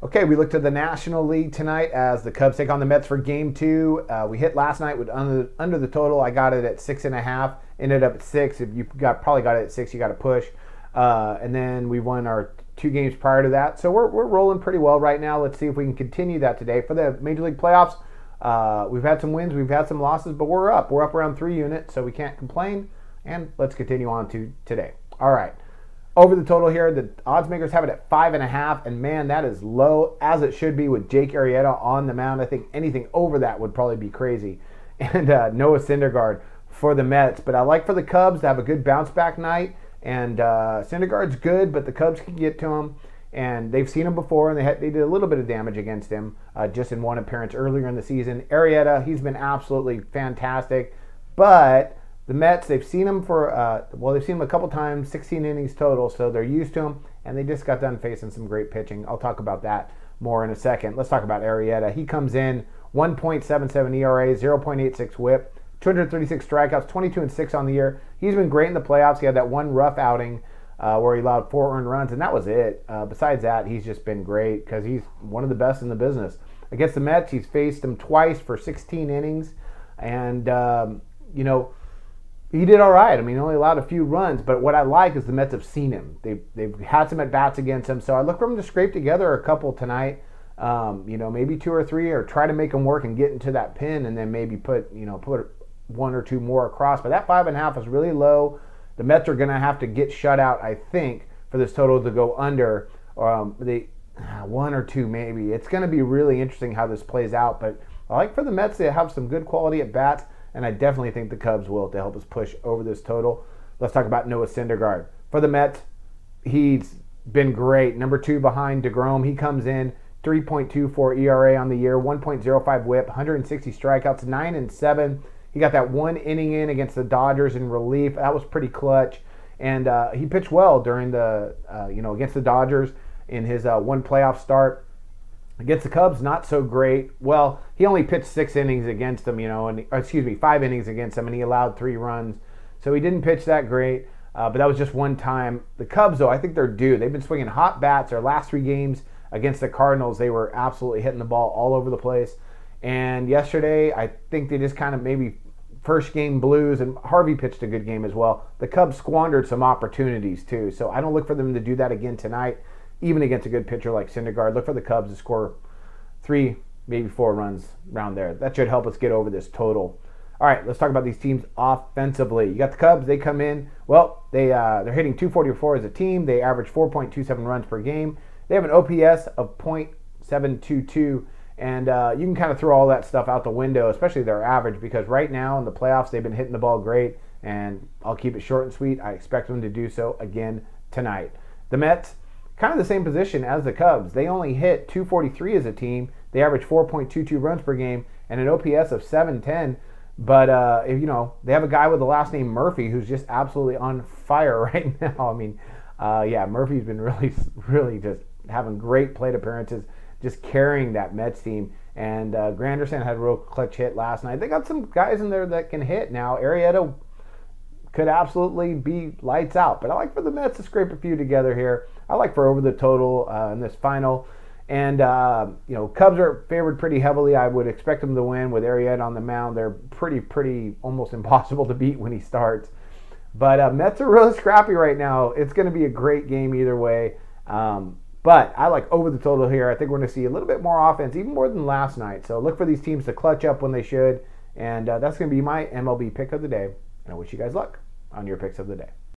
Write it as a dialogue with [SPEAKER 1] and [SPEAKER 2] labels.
[SPEAKER 1] Okay, we look to the National League tonight as the Cubs take on the Mets for Game 2. We hit last night with under the total. I got it at 6.5. Ended up at 6. If you probably got it at 6, you got to push. And then we won our 2 games prior to that. So we're rolling pretty well right now. Let's see if we can continue that today. For the Major League playoffs, we've had some wins, we've had some losses, but we're up. We're up around 3 units, so we can't complain. And let's continue on to today. All right. Over the total here, the odds makers have it at 5.5, and man, that is low, as it should be with Jake Arrieta on the mound. I think anything over that would probably be crazy. And Noah Syndergaard for the Mets. But I like for the Cubs to have a good bounce-back night, and Syndergaard's good, but the Cubs can get to him. And they've seen him before, and they did a little bit of damage against him just in one appearance earlier in the season. Arrieta, he's been absolutely fantastic, but the Mets, they've seen him they've seen him a couple times, 16 innings total, so they're used to him, and they just got done facing some great pitching. I'll talk about that more in a second. Let's talk about Arrieta. He comes in 1.77 ERA, 0.86 whip, 236 strikeouts, 22-6 on the year. He's been great in the playoffs. He had that one rough outing where he allowed 4 earned runs, and that was it. Besides that, he's just been great because he's one of the best in the business. Against the Mets, he's faced them twice for 16 innings, and, he did all right. I mean, he only allowed a few runs, but what I like is the Mets have seen him. They've had some at-bats against him, so I look for him to scrape together a couple tonight, maybe 2 or 3, or try to make them work and get into that pin, and then maybe put 1 or 2 more across. But that 5.5 is really low. The Mets are going to have to get shut out, I think, for this total to go under. 1 or 2 maybe. It's going to be really interesting how this plays out, but I like for the Mets to have some good quality at-bats, and I definitely think the Cubs will to help us push over this total. Let's talk about Noah Syndergaard. For the Mets, he's been great. Number 2 behind DeGrom. He comes in 3.24 ERA on the year, 1.05 whip, 160 strikeouts, 9-7. He got that 1 inning in against the Dodgers in relief. That was pretty clutch. And he pitched well during against the Dodgers in his one playoff start. Against the Cubs, not so great. Well, he only pitched 6 innings against them, 5 innings against them, and he allowed 3 runs. So he didn't pitch that great, but that was just one time. The Cubs, though, I think they're due. They've been swinging hot bats. Their last 3 games against the Cardinals, they were absolutely hitting the ball all over the place. And yesterday, I think they just kind of maybe first game blues, and Harvey pitched a good game as well. The Cubs squandered some opportunities, too. So I don't look for them to do that again tonight. Even against a good pitcher like Syndergaard, look for the Cubs to score 3, maybe 4 runs around there. That should help us get over this total. All right, let's talk about these teams offensively. You got the Cubs. They come in. Well, they're hitting 244 as a team. They average 4.27 runs per game. They have an OPS of .722, and you can kind of throw all that stuff out the window, especially their average, because right now in the playoffs they've been hitting the ball great, and I'll keep it short and sweet. I expect them to do so again tonight. The Mets, kind of the same position as the Cubs. They only hit 243 as a team. They average 4.22 runs per game and an OPS of 710. But they have a guy with the last name Murphy who's just absolutely on fire right now. I mean, Murphy's been really, really just having great plate appearances, just carrying that Mets team. And Granderson had a real clutch hit last night. They got some guys in there that can hit now. Arrieta could absolutely be lights out. But I like for the Mets to scrape a few together here. I like for over the total in this final. And, Cubs are favored pretty heavily. I would expect them to win with Arrieta on the mound. They're pretty almost impossible to beat when he starts. But Mets are really scrappy right now. It's going to be a great game either way. But I like over the total here. I think we're going to see a little bit more offense, even more than last night. So look for these teams to clutch up when they should. And that's going to be my MLB pick of the day. And I wish you guys luck on your picks of the day.